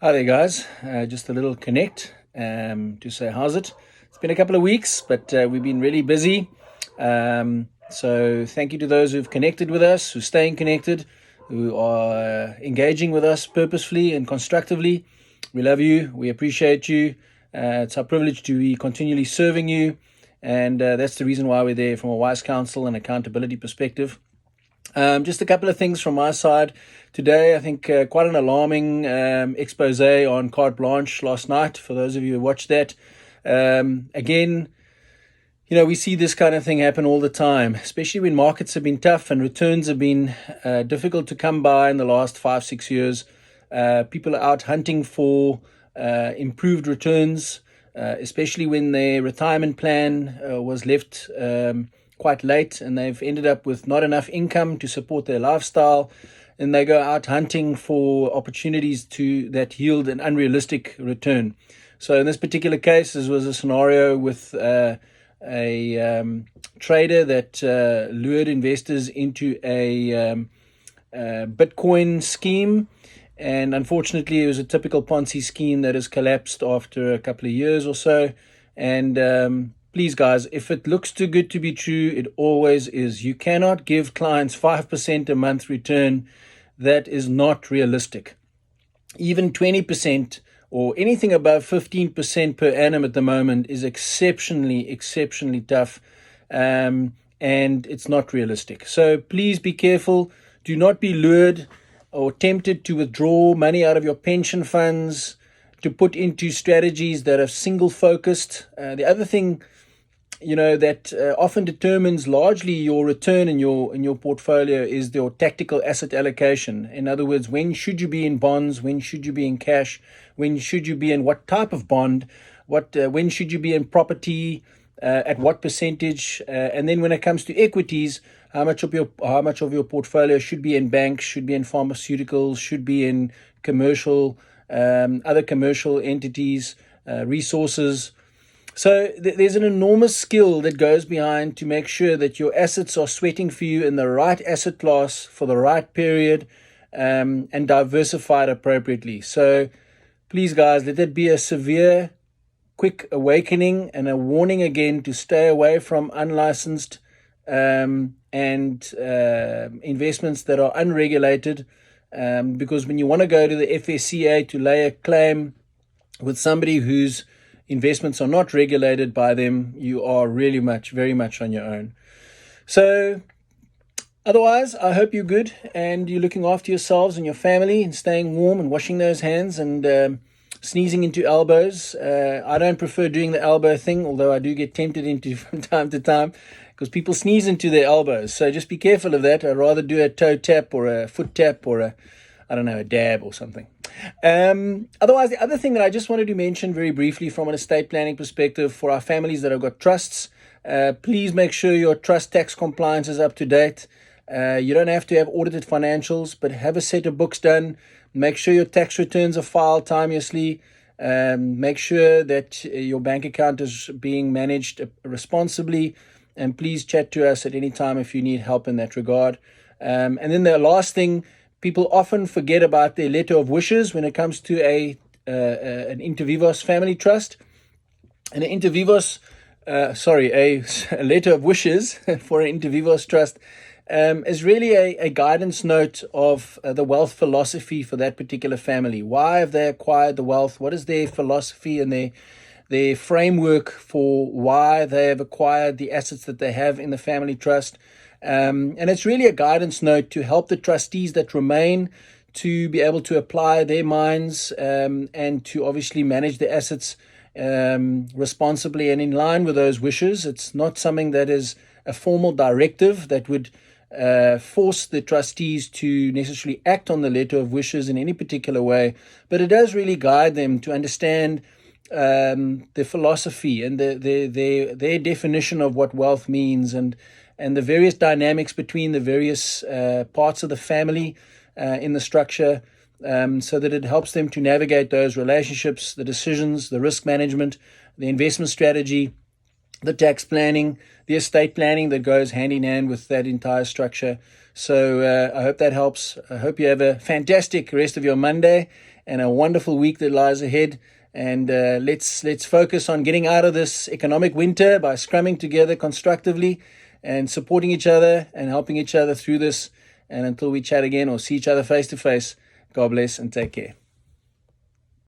Hi there, guys. Just a little connect to say, how's it? It's been a couple of weeks, but we've been really busy. So, thank you to those who've connected with us, who're staying connected, who are engaging with us purposefully and constructively. We love you. We appreciate you. It's our privilege to be continually serving you. And that's the reason why we're there from a wise counsel and accountability perspective. Just a couple of things from my side today. I think quite an alarming expose on carte blanche last night. For those of you who watched that, again, we see this kind of thing happen all the time, especially when markets have been tough and returns have been difficult to come by in the last 5, 6 years. People are out hunting for improved returns, especially when their retirement plan was left quite late and they've ended up with not enough income to support their lifestyle, and they go out hunting for opportunities that yield an unrealistic return. So in this particular case, this was a scenario with a trader that lured investors into a Bitcoin scheme. And unfortunately, it was a typical Ponzi scheme that has collapsed after a couple of years or so. And please, guys, if it looks too good to be true, it always is. You cannot give clients 5% a month return. That is not realistic. Even 20% or anything above 15% per annum at the moment is exceptionally tough. And it's not realistic. So please be careful. Do not be lured or tempted to withdraw money out of your pension funds to put into strategies that are single focused. The other thing, that often determines largely your return in your portfolio is your tactical asset allocation. In other words, when should you be in bonds? When should you be in cash? When should you be in what type of bond? When should you be in property? At what percentage? And then when it comes to equities, how much of your portfolio should be in banks, should be in pharmaceuticals, should be in commercial, other commercial entities, resources. So there's an enormous skill that goes behind to make sure that your assets are sweating for you in the right asset class for the right period, and diversified appropriately. So please, guys, let it be a severe, quick awakening and a warning again to stay away from unlicensed and investments that are unregulated, because when you want to go to the FSCA to lay a claim with somebody whose investments are not regulated by them, you are very much on your own. So otherwise, I hope you're good and you're looking after yourselves and your family and staying warm and washing those hands and sneezing into elbows. I don't prefer doing the elbow thing, although I do get tempted into from time to time because people sneeze into their elbows. So just be careful of that. I'd rather do a toe tap or a foot tap or a dab or something. Otherwise, the other thing that I just wanted to mention very briefly from an estate planning perspective for our families that have got trusts, please make sure your trust tax compliance is up to date. You don't have to have audited financials, but have a set of books done. Make sure your tax returns are filed timeously. Make sure that your bank account is being managed responsibly. And please chat to us at any time if you need help in that regard. And then the last thing, people often forget about their letter of wishes when it comes to an Inter Vivos family trust. And a letter of wishes for an Inter Vivos trust is really a guidance note of the wealth philosophy for that particular family. Why have they acquired the wealth? What is their philosophy and their framework for why they have acquired the assets that they have in the family trust? And it's really a guidance note to help the trustees that remain to be able to apply their minds and to obviously manage the assets responsibly and in line with those wishes. It's not something that is a formal directive that would force the trustees to necessarily act on the letter of wishes in any particular way, but it does really guide them to understand the philosophy and their definition of what wealth means and the various dynamics between the various parts of the family in the structure, so that it helps them to navigate those relationships, the decisions, the risk management, the investment strategy, the tax planning, the estate planning that goes hand in hand with that entire structure. So I hope that helps. I hope you have a fantastic rest of your Monday and a wonderful week that lies ahead. And let's focus on getting out of this economic winter by scrumming together constructively and supporting each other and helping each other through this. And until we chat again or see each other face to face, God bless and take care.